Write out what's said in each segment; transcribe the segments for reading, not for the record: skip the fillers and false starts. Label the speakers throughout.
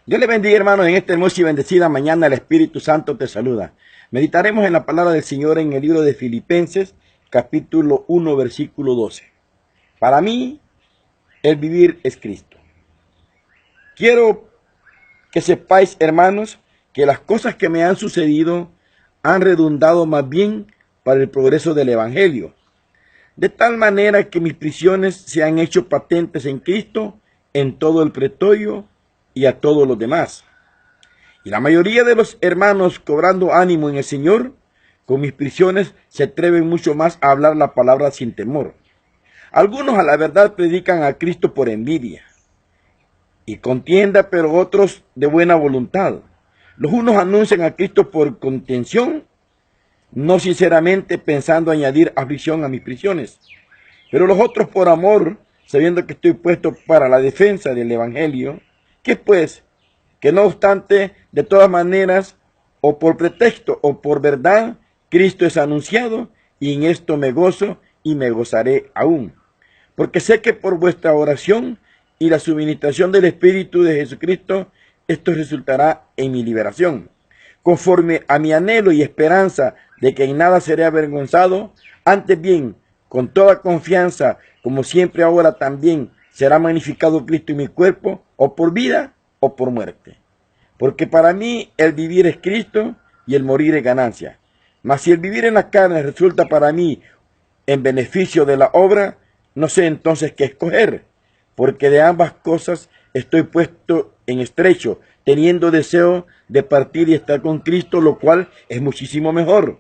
Speaker 1: Dios le bendiga, hermanos, en esta hermosa y bendecida mañana el Espíritu Santo te saluda. Meditaremos en la palabra del Señor en el libro de Filipenses, capítulo 1, versículo 12. Para mí, el vivir es Cristo. Quiero que sepáis, hermanos, que las cosas que me han sucedido han redundado más bien para el progreso del Evangelio, de tal manera que mis prisiones se han hecho patentes en Cristo en todo el pretorio y a todos los demás. Y la mayoría de los hermanos, cobrando ánimo en el Señor, con mis prisiones se atreven mucho más a hablar la palabra sin temor. Algunos a la verdad predican a Cristo por envidia y contienda, pero otros de buena voluntad. Los unos anuncian a Cristo por contención, no sinceramente pensando añadir aflicción a mis prisiones, pero los otros por amor, sabiendo que estoy puesto para la defensa del Evangelio. ¿Qué pues? Que no obstante, de todas maneras, o por pretexto o por verdad, Cristo es anunciado, y en esto me gozo y me gozaré aún. Porque sé que por vuestra oración y la suministración del Espíritu de Jesucristo, esto resultará en mi liberación. Conforme a mi anhelo y esperanza de que en nada seré avergonzado, antes bien, con toda confianza, como siempre ahora también, será magnificado Cristo en mi cuerpo, o por vida o por muerte. Porque para mí el vivir es Cristo y el morir es ganancia. Mas si el vivir en la carne resulta para mí en beneficio de la obra, no sé entonces qué escoger, porque de ambas cosas estoy puesto en estrecho, teniendo deseo de partir y estar con Cristo, lo cual es muchísimo mejor.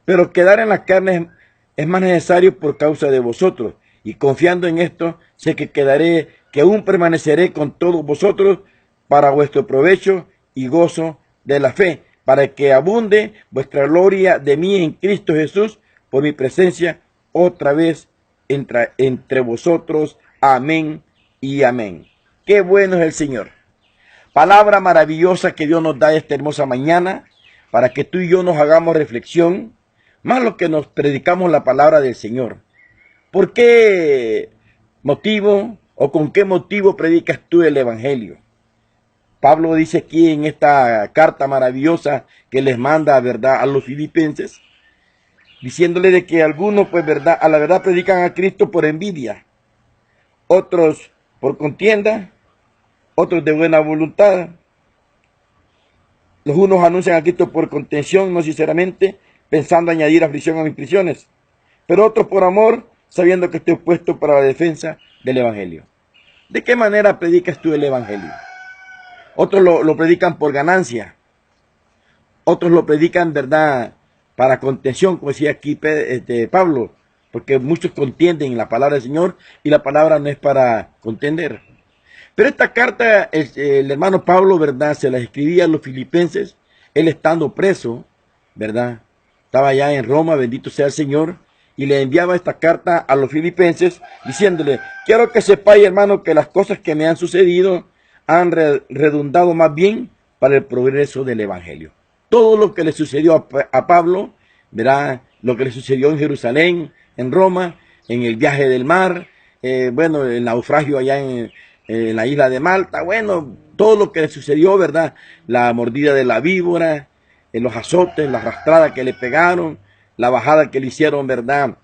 Speaker 1: Pero quedar en la carne es más necesario por causa de vosotros, y confiando en esto, sé que quedaré, que aún permaneceré con todos vosotros para vuestro provecho y gozo de la fe, para que abunde vuestra gloria de mí en Cristo Jesús por mi presencia otra vez entre vosotros. Amén y amén. Qué bueno es el Señor. Palabra maravillosa que Dios nos da esta hermosa mañana, para que tú y yo nos hagamos reflexión, más lo que nos predicamos la palabra del Señor. ¿Por qué motivo o con qué motivo predicas tú el Evangelio? Pablo dice aquí en esta carta maravillosa que les manda, ¿verdad?, a los filipenses, diciéndole de que algunos, pues, ¿verdad?, a la verdad predican a Cristo por envidia, otros por contienda, otros de buena voluntad. Los unos anuncian a Cristo por contención, no sinceramente, pensando añadir aflicción a mis prisiones, pero otros por amor, sabiendo que estoy puesto para la defensa del Evangelio. ¿De qué manera predicas tú el Evangelio? Otros lo predican por ganancia, otros lo predican, ¿verdad?, para contención, como decía aquí Pablo, porque muchos contienden en la palabra del Señor y la palabra no es para contender. Pero esta carta, el hermano Pablo, ¿verdad?, se la escribía a los filipenses, él estando preso, ¿verdad? Estaba allá en Roma, bendito sea el Señor, y le enviaba esta carta a los filipenses, diciéndole: quiero que sepáis, hermano, que las cosas que me han sucedido han redundado más bien para el progreso del Evangelio. Todo lo que le sucedió a Pablo, ¿verdad?, lo que le sucedió en Jerusalén, en Roma, en el viaje del mar, bueno, el naufragio allá en la isla de Malta, bueno, todo lo que le sucedió, ¿verdad?, la mordida de la víbora, los azotes, la arrastrada que le pegaron, la bajada que le hicieron, ¿verdad?,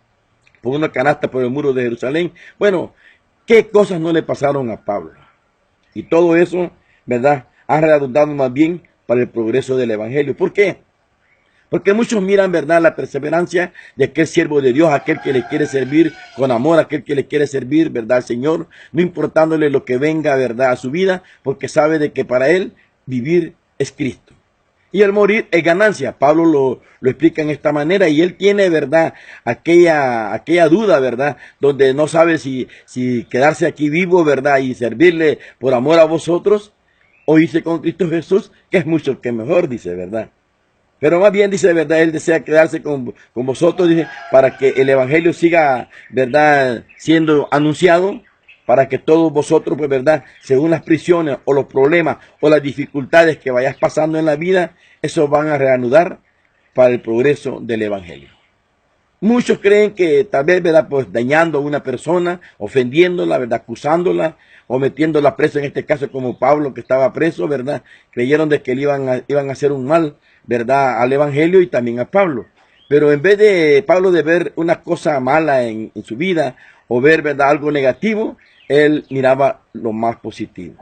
Speaker 1: por una canasta por el muro de Jerusalén. Bueno, ¿qué cosas no le pasaron a Pablo? Y todo eso, ¿verdad?, ha redundado más bien para el progreso del Evangelio. ¿Por qué? Porque muchos miran, ¿verdad?, la perseverancia de aquel siervo de Dios, aquel que le quiere servir con amor, aquel que le quiere servir, ¿verdad?, al Señor, no importándole lo que venga, ¿verdad?, a su vida, porque sabe de que para él vivir es Cristo. Y el morir es ganancia. Pablo lo explica en esta manera, y él tiene, ¿verdad?, aquella duda, ¿verdad?, donde no sabe si quedarse aquí vivo, ¿verdad?, y servirle por amor a vosotros, o irse con Cristo Jesús, que es mucho que mejor, dice, ¿verdad? Pero más bien, dice, ¿verdad?, él desea quedarse con vosotros, dice, para que el Evangelio siga, ¿verdad?, siendo anunciado, para que todos vosotros, pues, ¿verdad?, según las prisiones o los problemas o las dificultades que vayas pasando en la vida, eso van a reanudar para el progreso del Evangelio. Muchos creen que tal vez, ¿verdad? Pues dañando a una persona, ofendiéndola, ¿verdad? Acusándola o metiéndola presa, en este caso como Pablo que estaba preso, ¿verdad? Creyeron de que le iban a hacer un mal, ¿verdad? Al evangelio y también a Pablo. Pero en vez de Pablo de ver una cosa mala en su vida o ver, ¿verdad? Algo negativo, él miraba lo más positivo.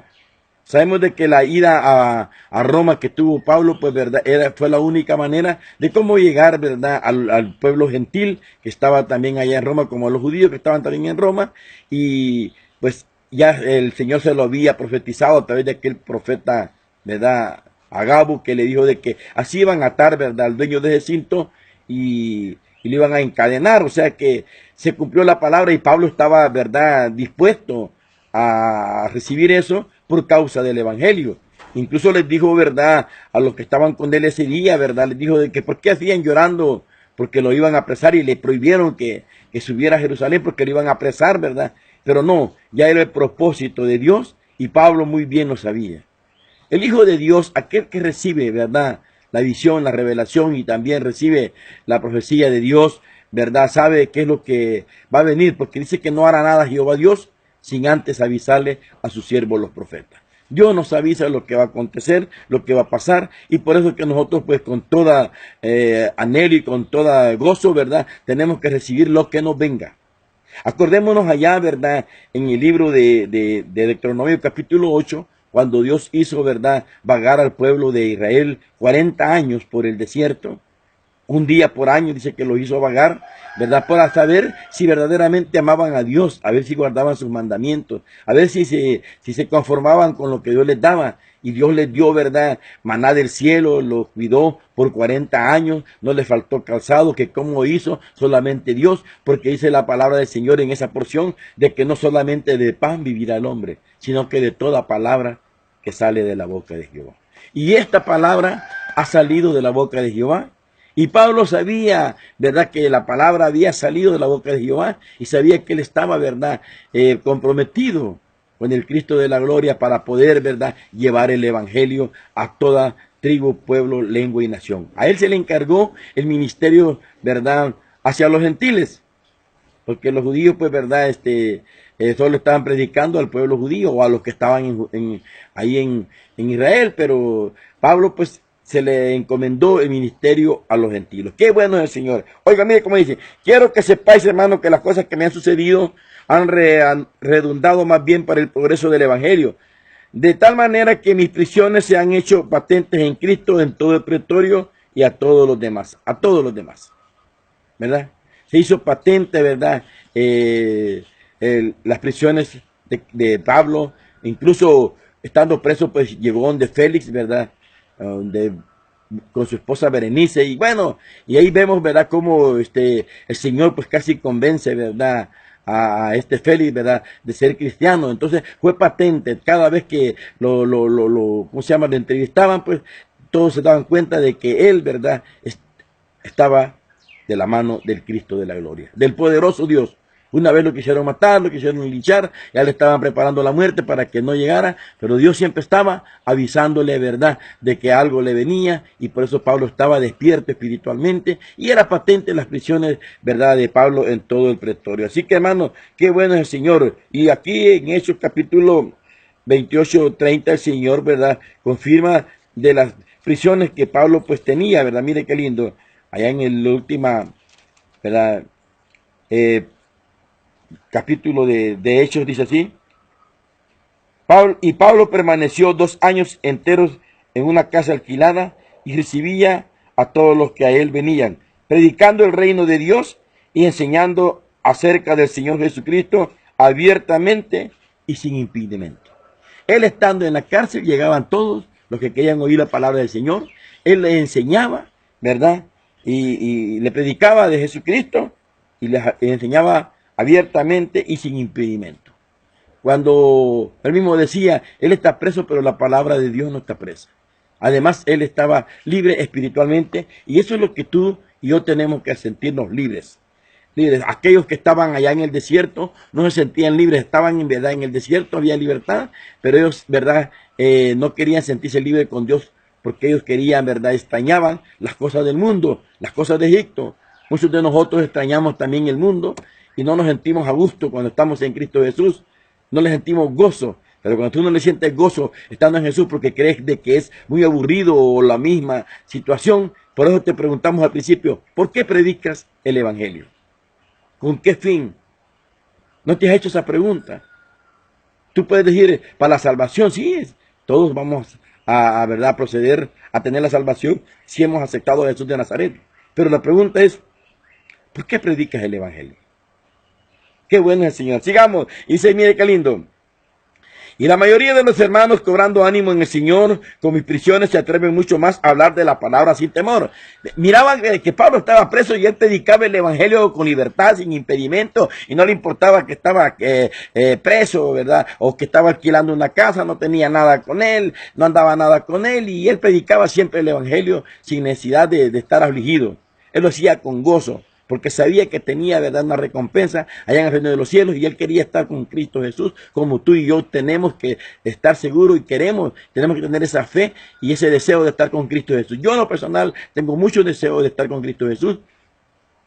Speaker 1: Sabemos de que la ida a Roma que tuvo Pablo, pues verdad, fue la única manera de cómo llegar, verdad, al pueblo gentil que estaba también allá en Roma, como a los judíos que estaban también en Roma, y pues ya el Señor se lo había profetizado a través de aquel profeta, verdad, Agabo, que le dijo de que así iban a atar, verdad, al dueño de ese cinto y lo iban a encadenar, o sea que se cumplió la palabra y Pablo estaba, verdad, dispuesto a recibir eso por causa del evangelio. Incluso les dijo, verdad, a los que estaban con él ese día, verdad, les dijo de que por qué hacían llorando, porque lo iban a apresar y le prohibieron que subiera a Jerusalén porque lo iban a apresar, verdad. Pero no, ya era el propósito de Dios y Pablo muy bien lo sabía. El Hijo de Dios, aquel que recibe, verdad, la visión, la revelación y también recibe la profecía de Dios, verdad, sabe qué es lo que va a venir, porque dice que no hará nada Jehová Dios sin antes avisarle a sus siervos los profetas. Dios nos avisa lo que va a acontecer, lo que va a pasar, y por eso es que nosotros, pues, con toda anhelo y con toda gozo, ¿verdad?, tenemos que recibir lo que nos venga. Acordémonos allá, ¿verdad?, en el libro de Deuteronomio capítulo 8, cuando Dios hizo, ¿verdad?, vagar al pueblo de Israel 40 años por el desierto. Un día por año dice que los hizo vagar, ¿verdad? Para saber si verdaderamente amaban a Dios, a ver si guardaban sus mandamientos, a ver si se conformaban con lo que Dios les daba. Y Dios les dio, ¿verdad? Maná del cielo, los cuidó por 40 años, no les faltó calzado, que como hizo solamente Dios, porque dice la palabra del Señor en esa porción, de que no solamente de pan vivirá el hombre, sino que de toda palabra que sale de la boca de Jehová. Y esta palabra ha salido de la boca de Jehová. Y Pablo sabía, ¿verdad?, que la palabra había salido de la boca de Jehová y sabía que él estaba, ¿verdad?, comprometido con el Cristo de la gloria para poder, ¿verdad?, llevar el evangelio a toda tribu, pueblo, lengua y nación. A él se le encargó el ministerio, ¿verdad?, hacia los gentiles, porque los judíos, pues, ¿verdad?, solo estaban predicando al pueblo judío o a los que estaban ahí en Israel, pero Pablo, pues, se le encomendó el ministerio a los gentiles. Qué bueno es el Señor. Oiga, mire cómo dice, quiero que sepáis, hermano, que las cosas que me han sucedido han redundado más bien para el progreso del evangelio, de tal manera que mis prisiones se han hecho patentes en Cristo en todo el pretorio y a todos los demás, ¿verdad? Se hizo patente, ¿verdad? Las prisiones de Pablo, incluso estando preso, pues llegó donde Félix, ¿verdad?, con su esposa Berenice, y bueno, y ahí vemos, ¿verdad?, cómo el Señor pues casi convence, ¿verdad?, a este Félix, ¿verdad?, de ser cristiano. Entonces fue patente, cada vez que ¿cómo se llama?, lo entrevistaban, pues todos se daban cuenta de que él, ¿verdad?, estaba de la mano del Cristo de la gloria, del poderoso Dios. Una vez lo quisieron matar, lo quisieron linchar, ya le estaban preparando la muerte para que no llegara, pero Dios siempre estaba avisándole, ¿verdad?, de que algo le venía, y por eso Pablo estaba despierto espiritualmente, y era patente las prisiones, ¿verdad?, de Pablo en todo el pretorio. Así que, hermano, qué bueno es el Señor. Y aquí en Hechos capítulo 28-30, el Señor, ¿verdad?, confirma de las prisiones que Pablo pues tenía, ¿verdad? Mire qué lindo. Allá en el última, ¿verdad?, capítulo de Hechos dice así, Pablo permaneció 2 años enteros en una casa alquilada y recibía a todos los que a él venían, predicando el reino de Dios y enseñando acerca del Señor Jesucristo abiertamente y sin impedimento. Él estando en la cárcel, llegaban todos los que querían oír la palabra del Señor, él les enseñaba, ¿verdad?, y le predicaba de Jesucristo y les enseñaba abiertamente y sin impedimento. Cuando él mismo decía, él está preso, pero la palabra de Dios no está presa. Además, él estaba libre espiritualmente, y eso es lo que tú y yo tenemos que sentirnos libres. Libres. Aquellos que estaban allá en el desierto no se sentían libres, estaban en verdad en el desierto, había libertad, pero ellos, verdad, no querían sentirse libres con Dios, porque ellos querían, verdad, extrañaban las cosas del mundo, las cosas de Egipto, Muchos de nosotros extrañamos también el mundo y no nos sentimos a gusto cuando estamos en Cristo Jesús. No le sentimos gozo. Pero cuando tú no le sientes gozo estando en Jesús porque crees de que es muy aburrido o la misma situación, por eso te preguntamos al principio, ¿por qué predicas el Evangelio? ¿Con qué fin? ¿No te has hecho esa pregunta? Tú puedes decir, para la salvación, sí, todos vamos ¿verdad?, proceder a tener la salvación si hemos aceptado a Jesús de Nazaret. Pero la pregunta es, ¿por qué predicas el Evangelio? Qué bueno es el Señor. Sigamos. Y dice, mire qué lindo. Y la mayoría de los hermanos, cobrando ánimo en el Señor, con mis prisiones, se atreven mucho más a hablar de la palabra sin temor. Miraban que Pablo estaba preso y él predicaba el Evangelio con libertad, sin impedimento, y no le importaba que estaba preso, ¿verdad? O que estaba alquilando una casa, no tenía nada con él, no andaba nada con él, y él predicaba siempre el Evangelio sin necesidad de estar afligido. Él lo hacía con gozo, porque sabía que tenía, ¿verdad?, una recompensa allá en el reino de los cielos, y él quería estar con Cristo Jesús, como tú y yo tenemos que estar seguros y tenemos que tener esa fe y ese deseo de estar con Cristo Jesús. Yo en lo personal tengo mucho deseo de estar con Cristo Jesús.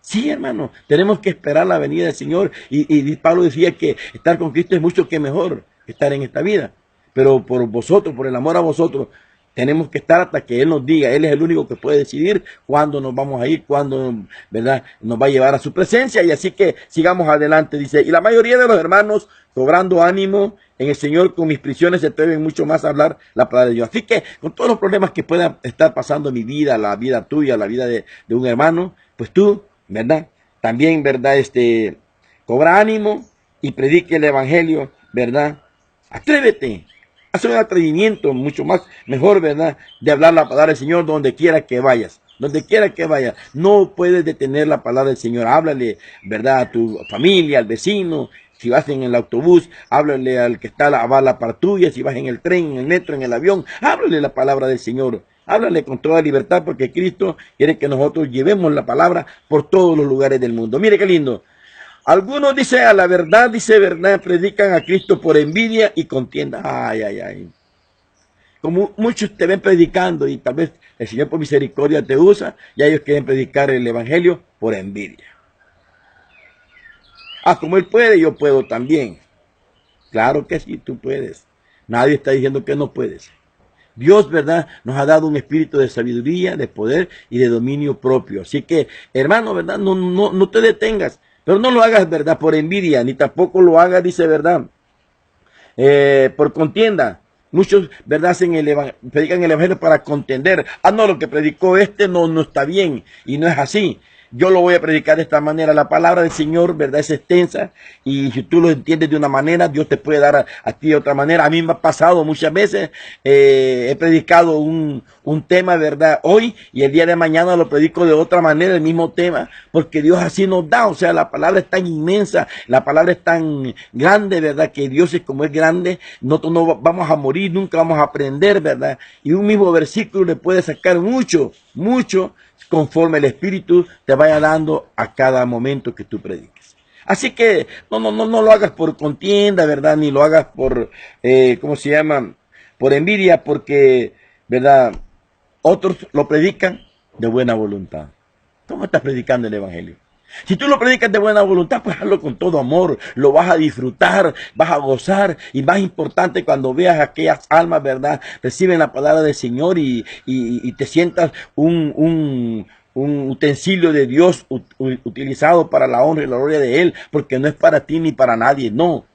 Speaker 1: Sí, hermano, tenemos que esperar la venida del Señor, y Pablo decía que estar con Cristo es mucho que mejor que estar en esta vida, pero por vosotros, por el amor a vosotros, tenemos que estar hasta que Él nos diga. Él es el único que puede decidir cuándo nos vamos a ir, cuándo, ¿verdad?, nos va a llevar a su presencia. Y así que sigamos adelante, dice. Y la mayoría de los hermanos, cobrando ánimo en el Señor, con mis prisiones se atreven mucho más a hablar la palabra de Dios. Así que con todos los problemas que puedan estar pasando en mi vida, la vida tuya, la vida de un hermano, pues tú, ¿verdad?, también, ¿verdad?, cobra ánimo y predique el Evangelio, ¿verdad? Atrévete. Haz un atrevimiento mucho más mejor, ¿verdad?, de hablar la palabra del Señor donde quiera que vayas. Donde quiera que vayas. No puedes detener la palabra del Señor. Háblale, ¿verdad?, a tu familia, al vecino. Si vas en el autobús, háblale al que está a la par tuya. Si vas en el tren, en el metro, en el avión, háblale la palabra del Señor. Háblale con toda libertad, porque Cristo quiere que nosotros llevemos la palabra por todos los lugares del mundo. Mire qué lindo. Algunos dicen a la verdad, dice verdad, predican a Cristo por envidia y contienda. Ay, ay, ay. Como muchos te ven predicando y tal vez el Señor por misericordia te usa, y ellos quieren predicar el Evangelio por envidia. Ah, como Él puede, yo puedo también. Claro que sí, tú puedes. Nadie está diciendo que no puedes. Dios, ¿verdad?, nos ha dado un espíritu de sabiduría, de poder y de dominio propio. Así que, hermano, ¿verdad?, no te detengas. Pero no lo hagas, ¿verdad?, por envidia, ni tampoco lo hagas, dice, ¿verdad?, por contienda. Muchos, ¿verdad?, predican el Evangelio para contender. Ah, no, lo que predicó no está bien, y no es así. Yo lo voy a predicar de esta manera. La palabra del Señor, ¿verdad?, es extensa, y si tú lo entiendes de una manera, Dios te puede dar a ti de otra manera. A mí me ha pasado muchas veces, he predicado un tema, ¿verdad?, hoy, y el día de mañana lo predico de otra manera, el mismo tema, porque Dios así nos da. O sea, la palabra es tan inmensa, la palabra es tan grande, ¿verdad?, que Dios es como es grande, nosotros no vamos a morir, nunca vamos a aprender, ¿verdad? Y un mismo versículo le puede sacar mucho, conforme el Espíritu te vaya dando a cada momento que tú prediques. Así que no lo hagas por contienda, ¿verdad?, ni lo hagas por, por envidia, porque, ¿verdad?, otros lo predican de buena voluntad. ¿Cómo estás predicando el Evangelio? Si tú lo predicas de buena voluntad, pues hazlo con todo amor, lo vas a disfrutar, vas a gozar, y más importante cuando veas aquellas almas, ¿verdad?, reciben la palabra del Señor y te sientas un utensilio de Dios utilizado para la honra y la gloria de Él, porque no es para ti ni para nadie, no.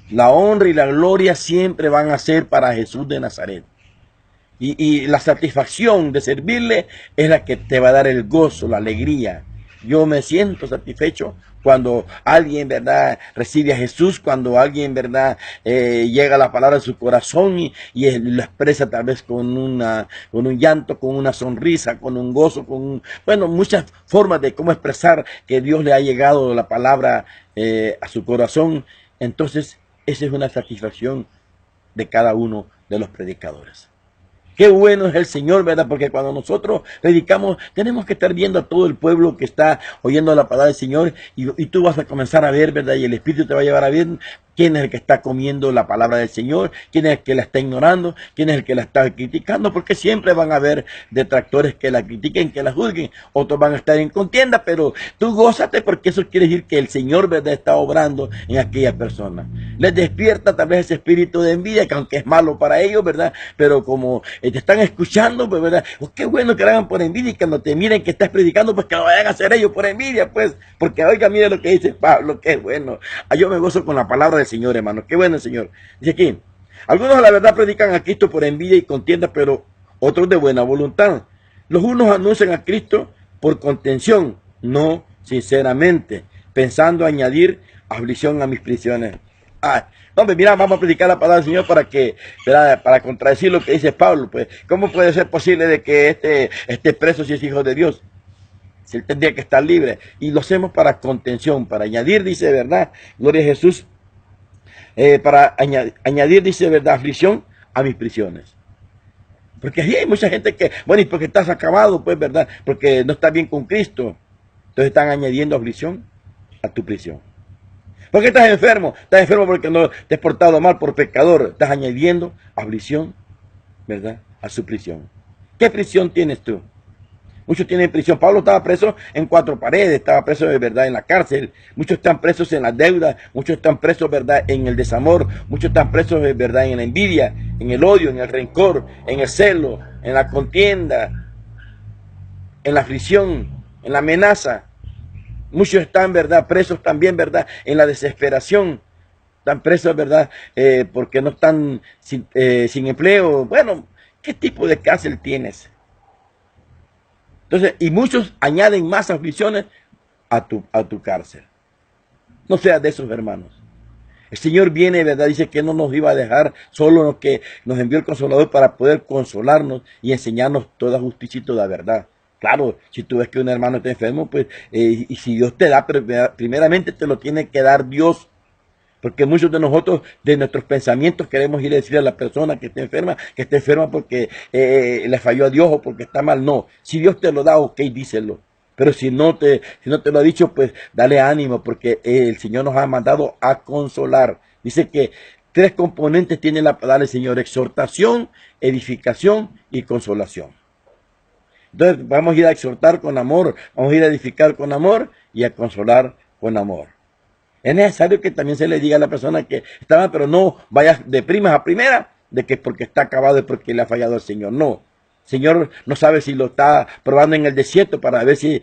Speaker 1: La honra y la gloria siempre van a ser para Jesús de Nazaret. Y la satisfacción de servirle es la que te va a dar el gozo, la alegría. Yo me siento satisfecho cuando alguien, ¿verdad?, recibe a Jesús, cuando alguien, ¿verdad?, llega la palabra a su corazón y lo expresa tal vez con un llanto, con una sonrisa, con un gozo, muchas formas de cómo expresar que Dios le ha llegado la palabra a su corazón. Entonces, esa es una satisfacción de cada uno de los predicadores. Qué bueno es el Señor, ¿verdad? Porque cuando nosotros predicamos, tenemos que estar viendo a todo el pueblo que está oyendo la palabra del Señor, y tú vas a comenzar a ver, ¿verdad? Y el Espíritu te va a llevar a ver ¿Quién es el que está comiendo la palabra del Señor? ¿Quién es el que la está ignorando? ¿Quién es el que la está criticando? Porque siempre van a haber detractores que la critiquen, que la juzguen. Otros van a estar en contienda, pero tú gózate porque eso quiere decir que el Señor, ¿verdad?, está obrando en aquella persona. Les despierta tal vez ese espíritu de envidia, que aunque es malo para ellos, ¿verdad?, pero como te están escuchando, pues, ¿verdad?, oh, qué bueno que lo hagan por envidia, y cuando te miren que estás predicando, pues que lo vayan a hacer ellos por envidia, pues, porque oiga, mire lo que dice Pablo, qué bueno. Yo me gozo con la palabra del Señor, hermano. Qué bueno el Señor. Dice aquí, algunos a la verdad predican a Cristo por envidia y contienda, pero otros de buena voluntad. Los unos anuncian a Cristo por contención, no sinceramente, pensando añadir aflicción a mis prisiones. Hombre, mira, vamos a predicar la palabra del Señor para contradecir lo que dice Pablo. Pues, ¿cómo puede ser posible de que esté preso si es hijo de Dios? Si él tendría que estar libre. Y lo hacemos para contención, para añadir, dice, ¿verdad? Gloria a Jesús. Para añadir, dice, ¿verdad?, aflicción a mis prisiones. Porque ahí hay mucha gente que, bueno, y porque estás acabado, pues, ¿verdad?, porque no estás bien con Cristo. Entonces están añadiendo aflicción a tu prisión. ¿Por qué estás enfermo? Estás enfermo porque no te has portado mal por pecador. Estás añadiendo aflicción, ¿verdad?, a su prisión. ¿Qué prisión tienes tú? Muchos tienen prisión. Pablo estaba preso en 4 paredes, estaba preso de verdad en la cárcel. Muchos están presos en la deuda, muchos están presos, verdad, en el desamor, muchos están presos de verdad en la envidia, en el odio, en el rencor, en el celo, en la contienda, en la aflicción, en la amenaza. Muchos están, verdad, presos también, verdad, en la desesperación. Están presos, verdad, porque no están sin empleo. Bueno, ¿qué tipo de cárcel tienes? Entonces, y muchos añaden más aflicciones a tu cárcel. No seas de esos, hermanos. El Señor viene, ¿verdad? Dice que no nos iba a dejar solo, que nos envió el Consolador para poder consolarnos y enseñarnos toda justicia y toda verdad. Claro, si tú ves que un hermano está enfermo, pues, y si Dios te da, primeramente te lo tiene que dar Dios. Porque muchos de nosotros, de nuestros pensamientos, queremos ir a decirle a la persona que esté enferma porque le falló a Dios o porque está mal. No, si Dios te lo da, ok, díselo. Pero si no te lo ha dicho, pues dale ánimo, porque el Señor nos ha mandado a consolar. Dice que 3 componentes tiene la palabra del Señor: exhortación, edificación y consolación. Entonces vamos a ir a exhortar con amor, vamos a ir a edificar con amor y a consolar con amor. Es necesario que también se le diga a la persona que está mal, pero no vayas de primas a primera de que porque está acabado es porque le ha fallado al Señor. No. El Señor no sabe si lo está probando en el desierto para ver si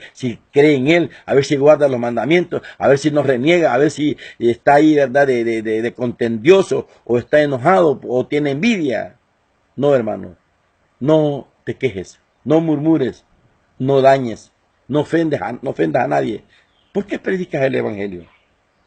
Speaker 1: cree en Él, a ver si guarda los mandamientos, a ver si no reniega, a ver si está ahí, ¿verdad?, de contendioso, o está enojado, o tiene envidia. No, hermano. No te quejes, no murmures, no dañes, no ofendas a nadie. ¿Por qué predicas el Evangelio?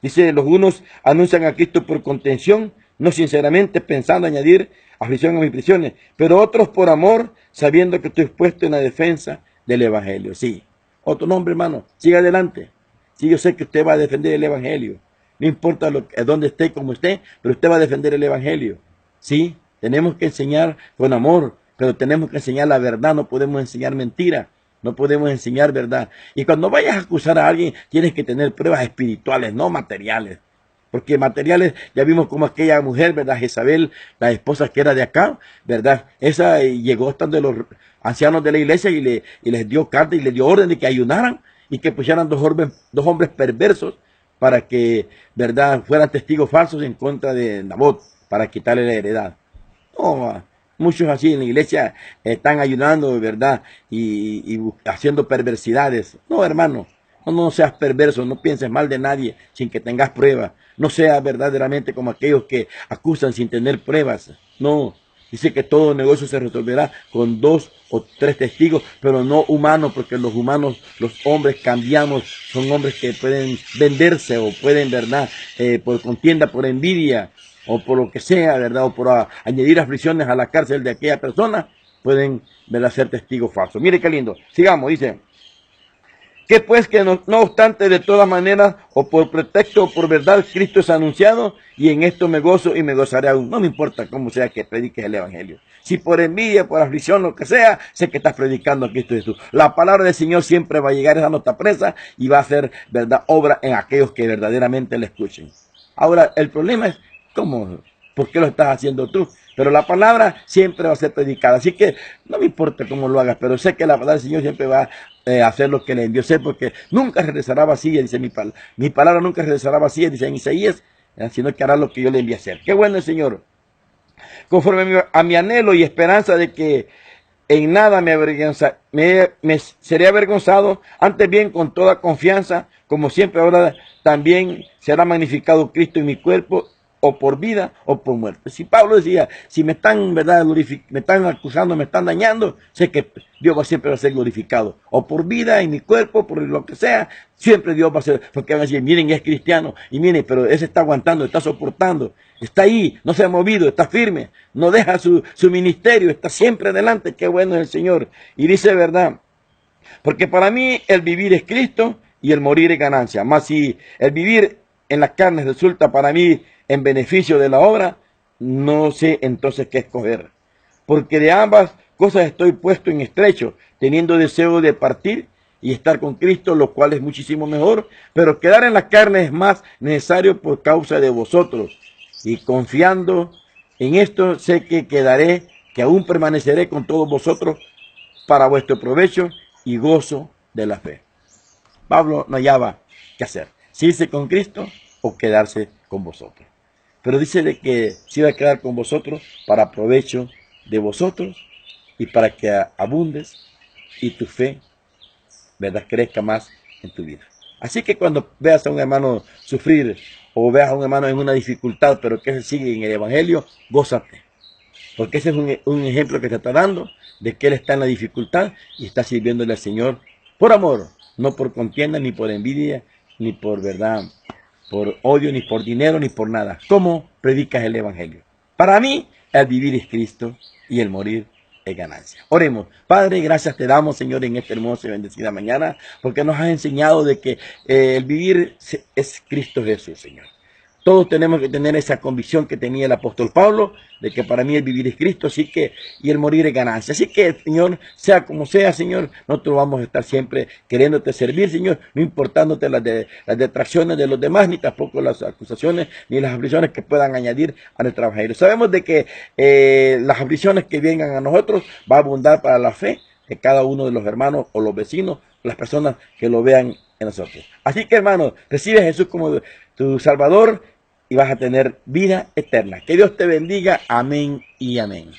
Speaker 1: Dice, los unos anuncian a Cristo por contención, no sinceramente, pensando añadir aflicción a mis prisiones, pero otros por amor, sabiendo que estoy puesto en la defensa del Evangelio. Sí, otro nombre, hermano, siga adelante. Sí, yo sé que usted va a defender el Evangelio. No importa dónde esté, como esté, pero usted va a defender el Evangelio. Sí, tenemos que enseñar con amor, pero tenemos que enseñar la verdad, no podemos enseñar mentira. No podemos enseñar verdad. Y cuando vayas a acusar a alguien, tienes que tener pruebas espirituales, no materiales. Porque materiales, ya vimos como aquella mujer, ¿verdad?, Jezabel, la esposa que era de acá, ¿verdad? Esa llegó estando los ancianos de la iglesia y les dio carta y les dio orden de que ayunaran y que pusieran dos hombres perversos para que, ¿verdad?, fueran testigos falsos en contra de Nabot, para quitarle la heredad. No, muchos así en la iglesia están ayunando, ¿verdad?, y haciendo perversidades. No, hermano, no seas perverso, no pienses mal de nadie sin que tengas pruebas. No seas verdaderamente como aquellos que acusan sin tener pruebas. No, dice que todo negocio se resolverá con 2 o 3 testigos, pero no humanos, porque los humanos, los hombres cambiamos, son hombres que pueden venderse o pueden, ¿verdad?, por contienda, por envidia, o por lo que sea, ¿verdad?, o por añadir aflicciones a la cárcel de aquella persona, pueden, ¿verdad?, ser testigos falsos. Mire qué lindo. Sigamos, dice. Que pues que no obstante, de todas maneras, o por pretexto o por verdad, Cristo es anunciado, y en esto me gozo y me gozaré aún. No me importa cómo sea que prediques el Evangelio. Si por envidia, por aflicción, lo que sea, sé que estás predicando a Cristo Jesús. La palabra del Señor siempre va a llegar a esa nota presa y va a hacer, ¿verdad?, obra en aquellos que verdaderamente le escuchen. Ahora, el problema es, ¿cómo? ¿Por qué lo estás haciendo tú? Pero la palabra siempre va a ser predicada. Así que no me importa cómo lo hagas, pero sé que la palabra del Señor siempre va a hacer lo que le envió. Sé porque nunca regresará vacía, dice mi palabra. Mi palabra nunca regresará vacía, dice en Isaías, sino que hará lo que yo le envié a hacer. Qué bueno el Señor. Conforme a mi anhelo y esperanza de que en nada me seré avergonzado, antes bien con toda confianza, como siempre ahora también será magnificado Cristo en mi cuerpo, o por vida o por muerte. Si Pablo decía, si me están, ¿verdad?, me están acusando, me están dañando, sé que Dios siempre va a ser glorificado, o por vida en mi cuerpo, por lo que sea, siempre Dios va a ser, porque van a decir, miren, es cristiano, y miren, pero ese está aguantando, está soportando, está ahí, no se ha movido, está firme, no deja su ministerio, está siempre adelante. Qué bueno es el Señor. Y dice, ¿verdad? Porque para mí el vivir es Cristo y el morir es ganancia. Más si el vivir en las carnes resulta para mí en beneficio de la obra, no sé entonces qué escoger. Porque de ambas cosas estoy puesto en estrecho, teniendo deseo de partir y estar con Cristo, lo cual es muchísimo mejor, pero quedar en la carne es más necesario por causa de vosotros. Y confiando en esto, sé que quedaré, que aún permaneceré con todos vosotros para vuestro provecho y gozo de la fe. Pablo no hallaba qué hacer, si irse con Cristo o quedarse con vosotros. Pero dice de que se iba a quedar con vosotros para provecho de vosotros y para que abundes y tu fe, ¿verdad?, crezca más en tu vida. Así que cuando veas a un hermano sufrir o veas a un hermano en una dificultad, pero que se sigue en el Evangelio, gózate. Porque ese es un ejemplo que te está dando de que él está en la dificultad y está sirviéndole al Señor por amor, no por contienda, ni por envidia, ni por verdad, por odio, ni por dinero, ni por nada. ¿Cómo predicas el Evangelio? Para mí, el vivir es Cristo y el morir es ganancia. Oremos. Padre, gracias te damos, Señor, en esta hermosa y bendecida mañana, porque nos has enseñado de que el vivir es Cristo Jesús, Señor. Todos tenemos que tener esa convicción que tenía el apóstol Pablo, de que para mí el vivir es Cristo, así que, y el morir es ganancia. Así que, Señor, sea como sea, Señor, nosotros vamos a estar siempre queriéndote servir, Señor, no importándote las detracciones de los demás, ni tampoco las acusaciones, ni las aflicciones que puedan añadir a nuestro evangelio. Sabemos de que las aflicciones que vengan a nosotros va a abundar para la fe de cada uno de los hermanos o los vecinos, las personas que lo vean en nosotros. Así que, hermanos, recibe a Jesús como tu Salvador y vas a tener vida eterna. Que Dios te bendiga. Amén y amén.